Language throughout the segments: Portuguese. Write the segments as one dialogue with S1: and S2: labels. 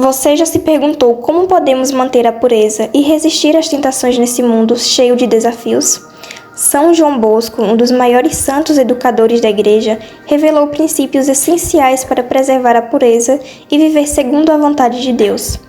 S1: Você já se perguntou como podemos manter a pureza e resistir às tentações nesse mundo cheio de desafios? São João Bosco, um dos maiores santos educadores da Igreja, revelou princípios essenciais para preservar a pureza e viver segundo a vontade de Deus.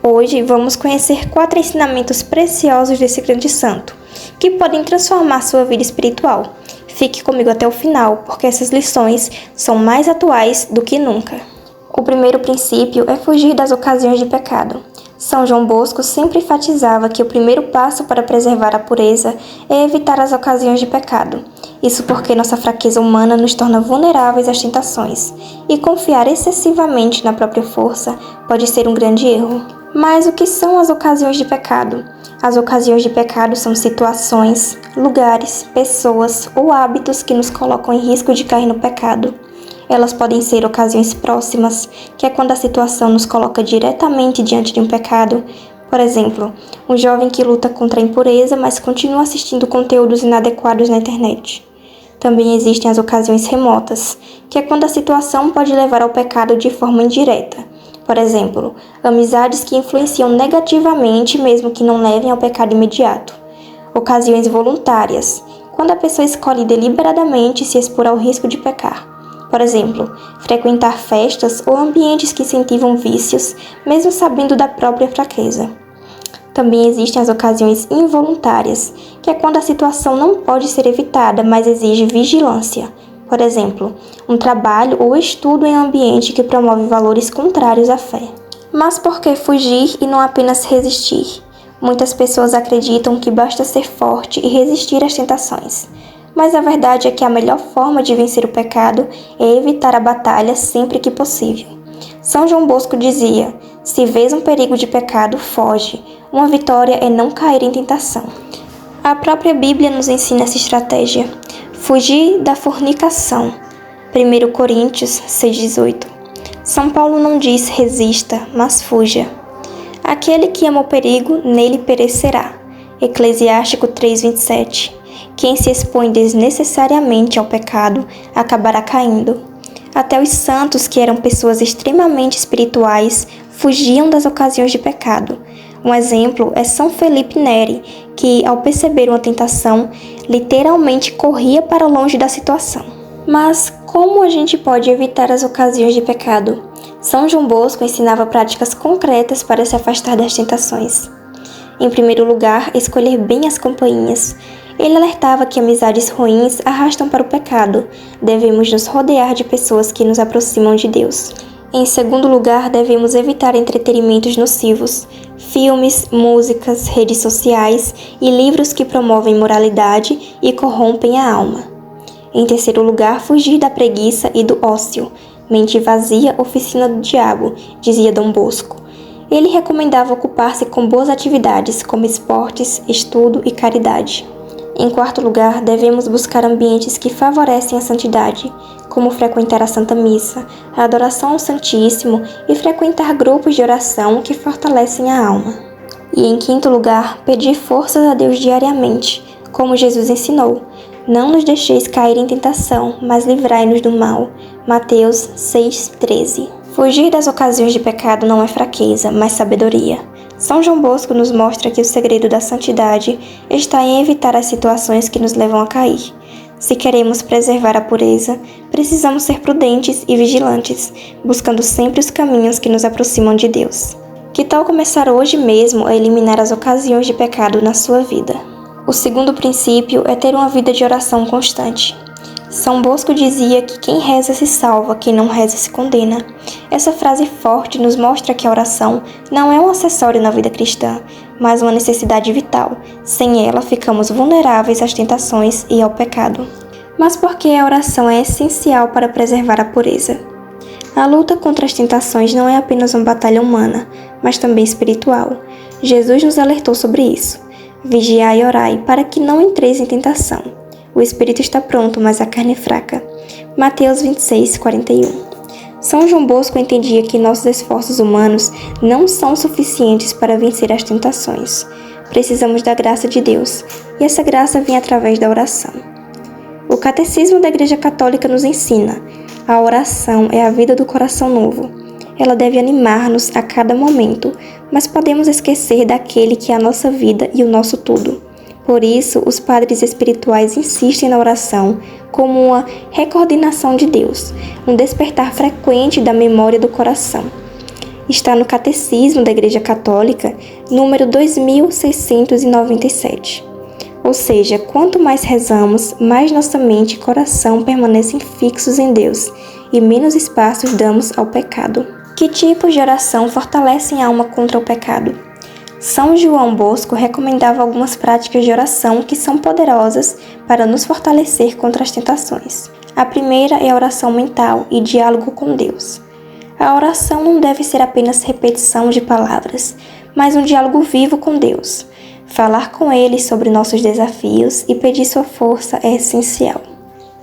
S1: Hoje vamos conhecer 4 ensinamentos preciosos desse grande santo, que podem transformar sua vida espiritual. Fique comigo até o final, porque essas lições são mais atuais do que nunca. O primeiro princípio é fugir das ocasiões de pecado. São João Bosco sempre enfatizava que o primeiro passo para preservar a pureza é evitar as ocasiões de pecado. Isso porque nossa fraqueza humana nos torna vulneráveis às tentações, e confiar excessivamente na própria força pode ser um grande erro. Mas o que são as ocasiões de pecado? As ocasiões de pecado são situações, lugares, pessoas ou hábitos que nos colocam em risco de cair no pecado. Elas podem ser ocasiões próximas, que é quando a situação nos coloca diretamente diante de um pecado. Por exemplo, um jovem que luta contra a impureza, mas continua assistindo conteúdos inadequados na internet. Também existem as ocasiões remotas, que é quando a situação pode levar ao pecado de forma indireta. Por exemplo, amizades que influenciam negativamente, mesmo que não levem ao pecado imediato. Ocasiões voluntárias, quando a pessoa escolhe deliberadamente se expor ao risco de pecar. Por exemplo, frequentar festas ou ambientes que incentivam vícios, mesmo sabendo da própria fraqueza. Também existem as ocasiões involuntárias, que é quando a situação não pode ser evitada, mas exige vigilância. Por exemplo, um trabalho ou estudo em um ambiente que promove valores contrários à fé. Mas por que fugir e não apenas resistir? Muitas pessoas acreditam que basta ser forte e resistir às tentações. Mas a verdade é que a melhor forma de vencer o pecado é evitar a batalha sempre que possível. São João Bosco dizia: se vês um perigo de pecado, foge. Uma vitória é não cair em tentação. A própria Bíblia nos ensina essa estratégia. Fugir da fornicação. 1 Coríntios 6,18. São Paulo não diz resista, mas fuja. Aquele que ama o perigo, nele perecerá. Eclesiástico 3,27. Quem se expõe desnecessariamente ao pecado acabará caindo. Até os santos, que eram pessoas extremamente espirituais, fugiam das ocasiões de pecado. Um exemplo é São Felipe Neri, que, ao perceber uma tentação, literalmente corria para longe da situação. Mas como a gente pode evitar as ocasiões de pecado? São João Bosco ensinava práticas concretas para se afastar das tentações. Em primeiro lugar, escolher bem as companhias. Ele alertava que amizades ruins arrastam para o pecado. Devemos nos rodear de pessoas que nos aproximam de Deus. Em segundo lugar, devemos evitar entretenimentos nocivos, filmes, músicas, redes sociais e livros que promovem moralidade e corrompem a alma. Em terceiro lugar, fugir da preguiça e do ócio. Mente vazia, oficina do diabo, dizia Dom Bosco. Ele recomendava ocupar-se com boas atividades, como esportes, estudo e caridade. Em quarto lugar, devemos buscar ambientes que favorecem a santidade, como frequentar a Santa Missa, a adoração ao Santíssimo e frequentar grupos de oração que fortalecem a alma. E em quinto lugar, pedir forças a Deus diariamente, como Jesus ensinou. Não nos deixeis cair em tentação, mas livrai-nos do mal. Mateus 6,13. Fugir das ocasiões de pecado não é fraqueza, mas sabedoria. São João Bosco nos mostra que o segredo da santidade está em evitar as situações que nos levam a cair. Se queremos preservar a pureza, precisamos ser prudentes e vigilantes, buscando sempre os caminhos que nos aproximam de Deus. Que tal começar hoje mesmo a eliminar as ocasiões de pecado na sua vida? O segundo princípio é ter uma vida de oração constante. São Bosco dizia que quem reza se salva, quem não reza se condena. Essa frase forte nos mostra que a oração não é um acessório na vida cristã, mas uma necessidade vital. Sem ela, ficamos vulneráveis às tentações e ao pecado. Mas por que a oração é essencial para preservar a pureza? A luta contra as tentações não é apenas uma batalha humana, mas também espiritual. Jesus nos alertou sobre isso. Vigiai e orai para que não entreis em tentação. O espírito está pronto, mas a carne é fraca. Mateus 26:41. São João Bosco entendia que nossos esforços humanos não são suficientes para vencer as tentações. Precisamos da graça de Deus, e essa graça vem através da oração. O Catecismo da Igreja Católica nos ensina: a oração é a vida do coração novo. Ela deve animar-nos a cada momento, mas podemos esquecer daquele que é a nossa vida e o nosso tudo. Por isso, os padres espirituais insistem na oração como uma recoordenação de Deus, um despertar frequente da memória do coração. Está no Catecismo da Igreja Católica, número 2697. Ou seja, quanto mais rezamos, mais nossa mente e coração permanecem fixos em Deus e menos espaços damos ao pecado. Que tipos de oração fortalecem a alma contra o pecado? São João Bosco recomendava algumas práticas de oração que são poderosas para nos fortalecer contra as tentações. A primeira é a oração mental e diálogo com Deus. A oração não deve ser apenas repetição de palavras, mas um diálogo vivo com Deus. Falar com Ele sobre nossos desafios e pedir sua força é essencial.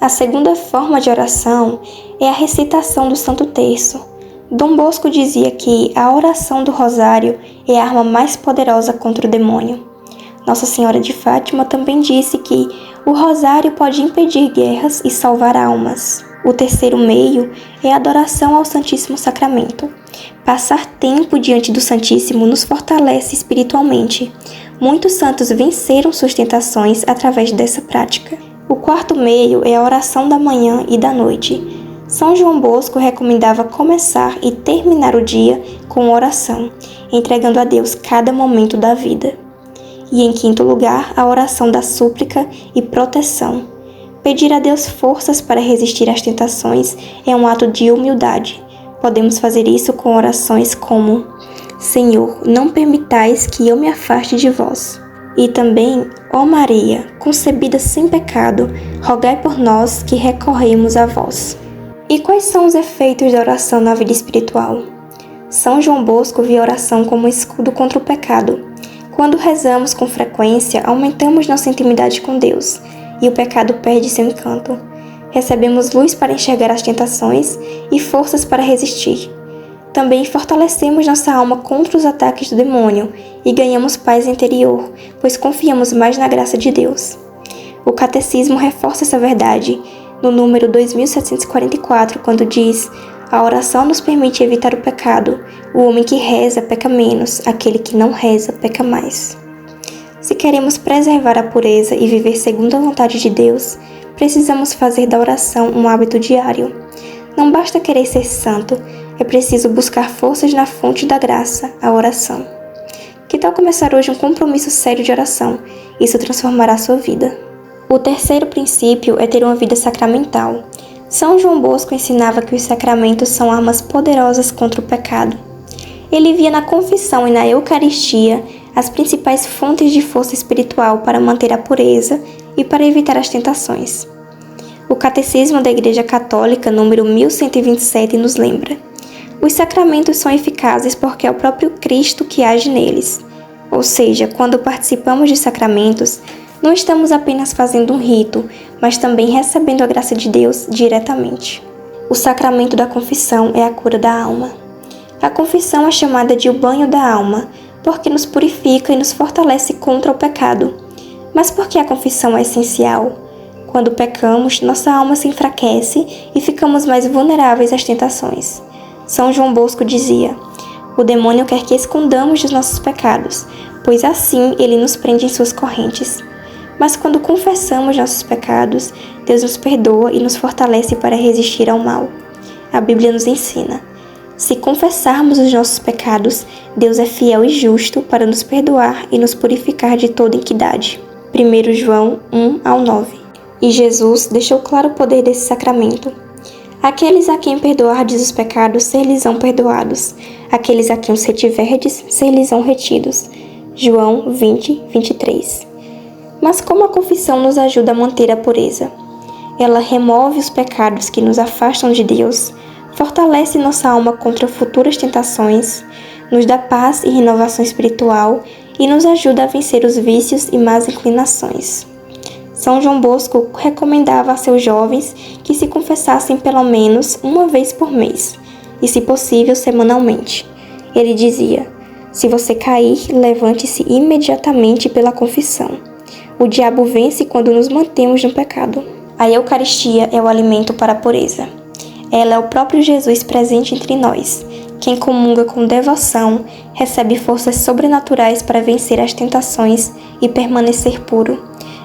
S1: A segunda forma de oração é a recitação do Santo Terço. Dom Bosco dizia que a oração do Rosário é a arma mais poderosa contra o demônio. Nossa Senhora de Fátima também disse que o Rosário pode impedir guerras e salvar almas. O terceiro meio é a adoração ao Santíssimo Sacramento. Passar tempo diante do Santíssimo nos fortalece espiritualmente. Muitos santos venceram suas tentações através dessa prática. O quarto meio é a oração da manhã e da noite. São João Bosco recomendava começar e terminar o dia com oração, entregando a Deus cada momento da vida. E em quinto lugar, a oração da súplica e proteção. Pedir a Deus forças para resistir às tentações é um ato de humildade. Podemos fazer isso com orações como: Senhor, não permitais que eu me afaste de vós. E também, ó Maria, concebida sem pecado, rogai por nós que recorremos a vós. E quais são os efeitos da oração na vida espiritual? São João Bosco via a oração como escudo contra o pecado. Quando rezamos com frequência, aumentamos nossa intimidade com Deus, e o pecado perde seu encanto. Recebemos luz para enxergar as tentações e forças para resistir. Também fortalecemos nossa alma contra os ataques do demônio e ganhamos paz interior, pois confiamos mais na graça de Deus. O Catecismo reforça essa verdade no número 2744, quando diz: a oração nos permite evitar o pecado. O homem que reza peca menos, aquele que não reza peca mais. Se queremos preservar a pureza e viver segundo a vontade de Deus, precisamos fazer da oração um hábito diário. Não basta querer ser santo, é preciso buscar forças na fonte da graça, a oração. Que tal começar hoje um compromisso sério de oração? Isso transformará a sua vida. O terceiro princípio é ter uma vida sacramental. São João Bosco ensinava que os sacramentos são armas poderosas contra o pecado. Ele via na confissão e na Eucaristia as principais fontes de força espiritual para manter a pureza e para evitar as tentações. O Catecismo da Igreja Católica, número 1127, nos lembra: os sacramentos são eficazes porque é o próprio Cristo que age neles. Ou seja, quando participamos de sacramentos, não estamos apenas fazendo um rito, mas também recebendo a graça de Deus diretamente. O sacramento da confissão é a cura da alma. A confissão é chamada de o banho da alma, porque nos purifica e nos fortalece contra o pecado. Mas por que a confissão é essencial? Quando pecamos, nossa alma se enfraquece e ficamos mais vulneráveis às tentações. São João Bosco dizia: o demônio quer que escondamos os nossos pecados, pois assim ele nos prende em suas correntes. Mas quando confessamos nossos pecados, Deus nos perdoa e nos fortalece para resistir ao mal. A Bíblia nos ensina: se confessarmos os nossos pecados, Deus é fiel e justo para nos perdoar e nos purificar de toda iniquidade. 1 João 1-9. E Jesus deixou claro o poder desse sacramento. Aqueles a quem perdoardes os pecados, ser-lhes-ão perdoados. Aqueles a quem os retiverdes, ser-lhes-ão retidos. João 20:23. Mas como a confissão nos ajuda a manter a pureza? Ela remove os pecados que nos afastam de Deus, fortalece nossa alma contra futuras tentações, nos dá paz e renovação espiritual e nos ajuda a vencer os vícios e más inclinações. São João Bosco recomendava a seus jovens que se confessassem pelo menos uma vez por mês, e se possível semanalmente. Ele dizia: se você cair, levante-se imediatamente pela confissão. O diabo vence quando nos mantemos no pecado. A Eucaristia é o alimento para a pureza. Ela é o próprio Jesus presente entre nós, Quem comunga com devoção recebe forças sobrenaturais para vencer as tentações e permanecer puro.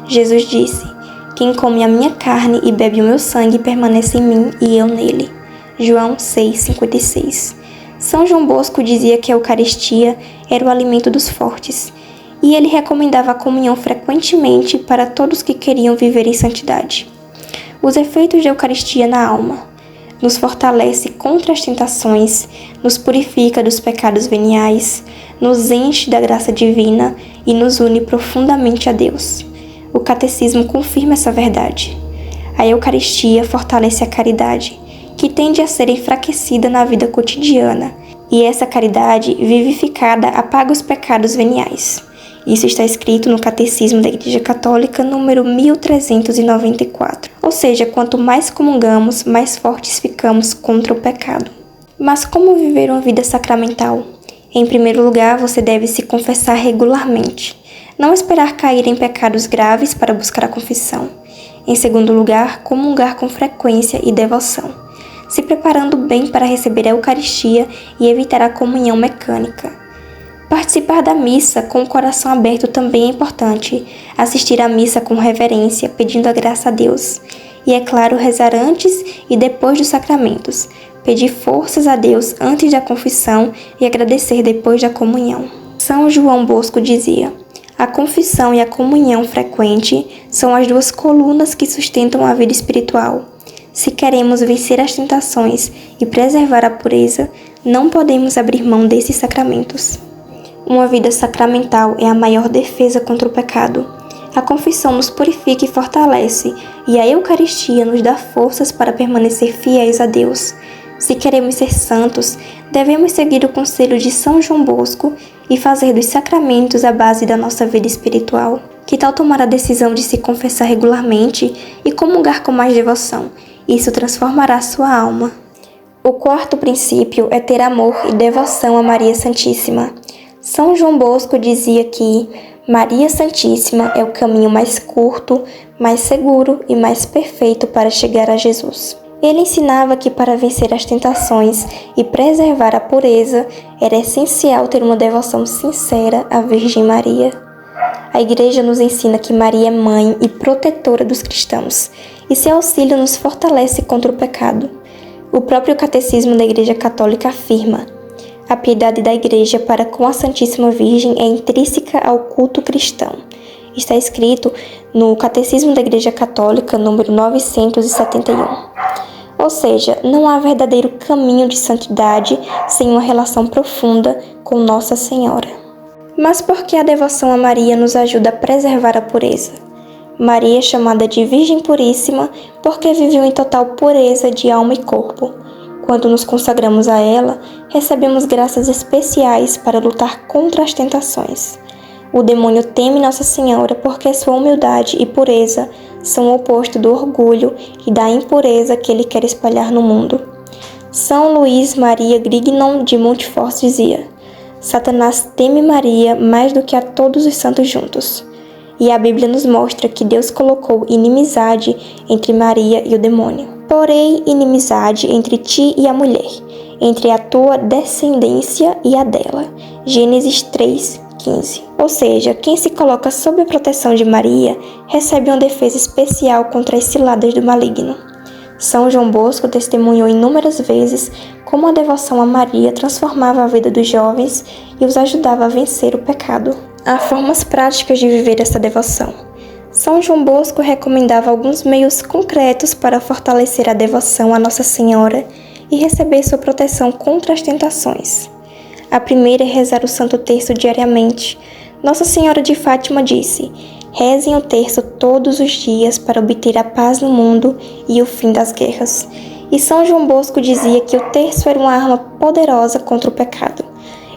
S1: Jesus disse: quem come a minha carne e bebe o meu sangue permanece em mim e eu nele. João 6,56. São João Bosco dizia que a Eucaristia era o alimento dos fortes, e ele recomendava a comunhão frequentemente para todos que queriam viver em santidade. Os efeitos da Eucaristia na alma: nos fortalece contra as tentações, nos purifica dos pecados veniais, nos enche da graça divina e nos une profundamente a Deus. O Catecismo confirma essa verdade. A Eucaristia fortalece a caridade, que tende a ser enfraquecida na vida cotidiana, e essa caridade vivificada apaga os pecados veniais. Isso está escrito no Catecismo da Igreja Católica, número 1394. Ou seja, quanto mais comungamos, mais fortes ficamos contra o pecado. Mas como viver uma vida sacramental? Em primeiro lugar, você deve se confessar regularmente. Não esperar cair em pecados graves para buscar a confissão. Em segundo lugar, comungar com frequência e devoção, se preparando bem para receber a Eucaristia e evitar a comunhão mecânica. Participar da missa com o coração aberto também é importante. Assistir à missa com reverência, pedindo a graça a Deus. E, é claro, rezar antes e depois dos sacramentos. Pedir forças a Deus antes da confissão e agradecer depois da comunhão. São João Bosco dizia: a confissão e a comunhão frequente são as duas colunas que sustentam a vida espiritual. Se queremos vencer as tentações e preservar a pureza, não podemos abrir mão desses sacramentos. Uma vida sacramental é a maior defesa contra o pecado. A confissão nos purifica e fortalece, e a Eucaristia nos dá forças para permanecer fiéis a Deus. Se queremos ser santos, devemos seguir o conselho de São João Bosco e fazer dos sacramentos a base da nossa vida espiritual. Que tal tomar a decisão de se confessar regularmente e comungar com mais devoção? Isso transformará sua alma. O quarto princípio é ter amor e devoção a Maria Santíssima. São João Bosco dizia que Maria Santíssima é o caminho mais curto, mais seguro e mais perfeito para chegar a Jesus. Ele ensinava que para vencer as tentações e preservar a pureza, era essencial ter uma devoção sincera à Virgem Maria. A Igreja nos ensina que Maria é mãe e protetora dos cristãos, e seu auxílio nos fortalece contra o pecado. O próprio Catecismo da Igreja Católica afirma: a piedade da Igreja para com a Santíssima Virgem é intrínseca ao culto cristão. Está escrito no Catecismo da Igreja Católica, número 971. Ou seja, não há verdadeiro caminho de santidade sem uma relação profunda com Nossa Senhora. Mas por que a devoção a Maria nos ajuda a preservar a pureza? Maria é chamada de Virgem Puríssima porque viveu em total pureza de alma e corpo. Quando nos consagramos a ela, recebemos graças especiais para lutar contra as tentações. O demônio teme Nossa Senhora porque sua humildade e pureza são o oposto do orgulho e da impureza que ele quer espalhar no mundo. São Luís Maria Grignon de Montfort dizia: Satanás teme Maria mais do que a todos os santos juntos. E a Bíblia nos mostra que Deus colocou inimizade entre Maria e o demônio. Porém, inimizade entre ti e a mulher, entre a tua descendência e a dela. Gênesis 3:15. Ou seja, quem se coloca sob a proteção de Maria recebe uma defesa especial contra as ciladas do maligno. São João Bosco testemunhou inúmeras vezes como a devoção a Maria transformava a vida dos jovens e os ajudava a vencer o pecado. Há formas práticas de viver essa devoção. São João Bosco recomendava alguns meios concretos para fortalecer a devoção a Nossa Senhora e receber sua proteção contra as tentações. A primeira é rezar o Santo Terço diariamente. Nossa Senhora de Fátima disse: rezem o terço todos os dias para obter a paz no mundo e o fim das guerras. E São João Bosco dizia que o terço era uma arma poderosa contra o pecado.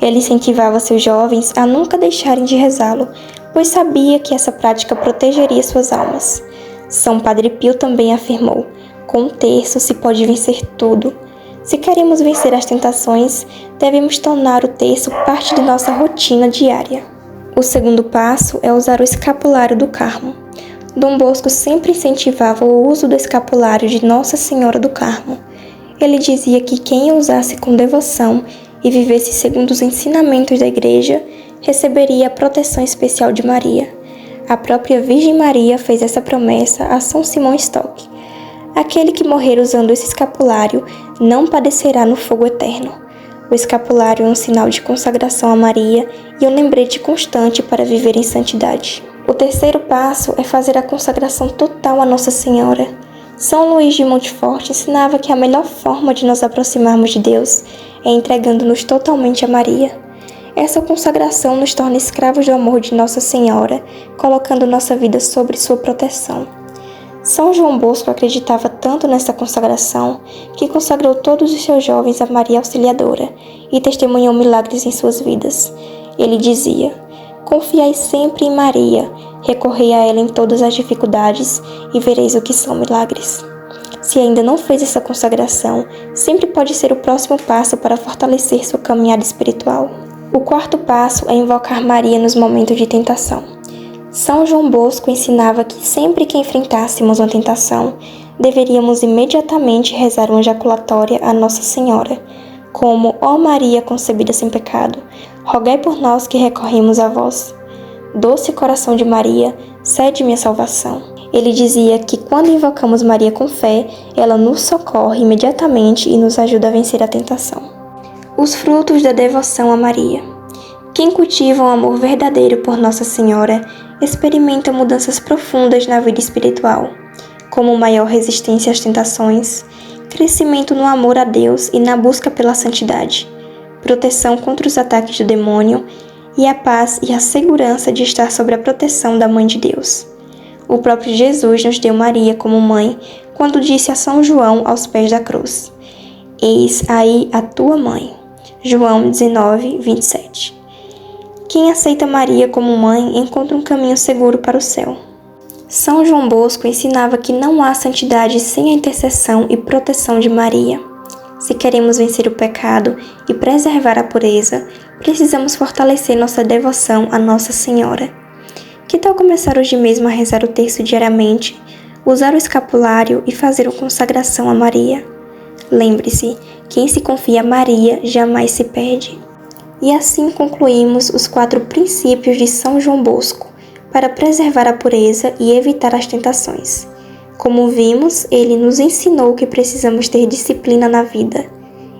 S1: Ele incentivava seus jovens a nunca deixarem de rezá-lo, pois sabia que essa prática protegeria suas almas. São Padre Pio também afirmou: com o terço se pode vencer tudo. Se queremos vencer as tentações, devemos tornar o terço parte de nossa rotina diária. O segundo passo é usar o escapulário do Carmo. Dom Bosco sempre incentivava o uso do escapulário de Nossa Senhora do Carmo. Ele dizia que quem o usasse com devoção e vivesse segundo os ensinamentos da Igreja, receberia a proteção especial de Maria. A própria Virgem Maria fez essa promessa a São Simão Stock. Aquele que morrer usando esse escapulário não padecerá no fogo eterno. O escapulário é um sinal de consagração a Maria e um lembrete constante para viver em santidade. O terceiro passo é fazer a consagração total a Nossa Senhora. São Luís de Montfort ensinava que a melhor forma de nos aproximarmos de Deus é entregando-nos totalmente a Maria. Essa consagração nos torna escravos do amor de Nossa Senhora, colocando nossa vida sob sua proteção. São João Bosco acreditava tanto nessa consagração que consagrou todos os seus jovens a Maria Auxiliadora e testemunhou milagres em suas vidas. Ele dizia: "Confiai sempre em Maria, recorrei a ela em todas as dificuldades e vereis o que são milagres." Se ainda não fez essa consagração, sempre pode ser o próximo passo para fortalecer sua caminhada espiritual. O quarto passo é invocar Maria nos momentos de tentação. São João Bosco ensinava que sempre que enfrentássemos uma tentação, deveríamos imediatamente rezar uma ejaculatória a Nossa Senhora, como: "Ó Maria concebida sem pecado, rogai por nós que recorremos a vós. Doce coração de Maria, cede-me a salvação." Ele dizia que quando invocamos Maria com fé, ela nos socorre imediatamente e nos ajuda a vencer a tentação. Os frutos da devoção a Maria. Quem cultiva um amor verdadeiro por Nossa Senhora experimenta mudanças profundas na vida espiritual, como maior resistência às tentações, crescimento no amor a Deus e na busca pela santidade, proteção contra os ataques do demônio e a paz e a segurança de estar sob a proteção da Mãe de Deus. O próprio Jesus nos deu Maria como mãe quando disse a São João aos pés da cruz: "Eis aí a tua mãe." João 19, 27. Quem aceita Maria como mãe encontra um caminho seguro para o céu. São João Bosco ensinava que não há santidade sem a intercessão e proteção de Maria. Se queremos vencer o pecado e preservar a pureza, precisamos fortalecer nossa devoção a Nossa Senhora. Que tal começar hoje mesmo a rezar o terço diariamente, usar o escapulário e fazer uma consagração a Maria? Lembre-se, quem se confia a Maria jamais se perde. E assim concluímos os 4 princípios de São João Bosco para preservar a pureza e evitar as tentações. Como vimos, ele nos ensinou que precisamos ter disciplina na vida,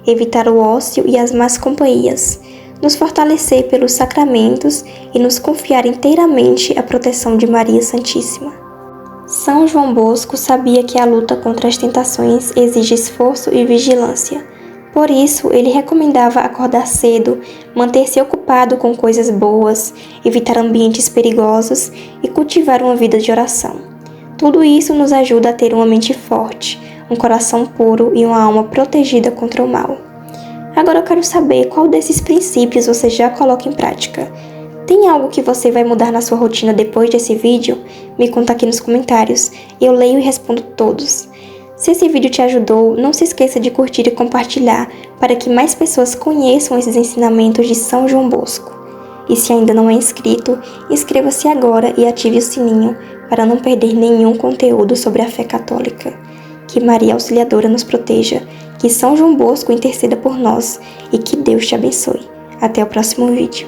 S1: evitar o ócio e as más companhias, nos fortalecer pelos sacramentos e nos confiar inteiramente à proteção de Maria Santíssima. São João Bosco sabia que a luta contra as tentações exige esforço e vigilância. Por isso, ele recomendava acordar cedo, manter-se ocupado com coisas boas, evitar ambientes perigosos e cultivar uma vida de oração. Tudo isso nos ajuda a ter uma mente forte, um coração puro e uma alma protegida contra o mal. Agora eu quero saber qual desses princípios você já coloca em prática. Tem algo que você vai mudar na sua rotina depois desse vídeo? Me conta aqui nos comentários, eu leio e respondo todos. Se esse vídeo te ajudou, não se esqueça de curtir e compartilhar para que mais pessoas conheçam esses ensinamentos de São João Bosco. E se ainda não é inscrito, inscreva-se agora e ative o sininho para não perder nenhum conteúdo sobre a fé católica. Que Maria Auxiliadora nos proteja, que São João Bosco interceda por nós e que Deus te abençoe. Até o próximo vídeo.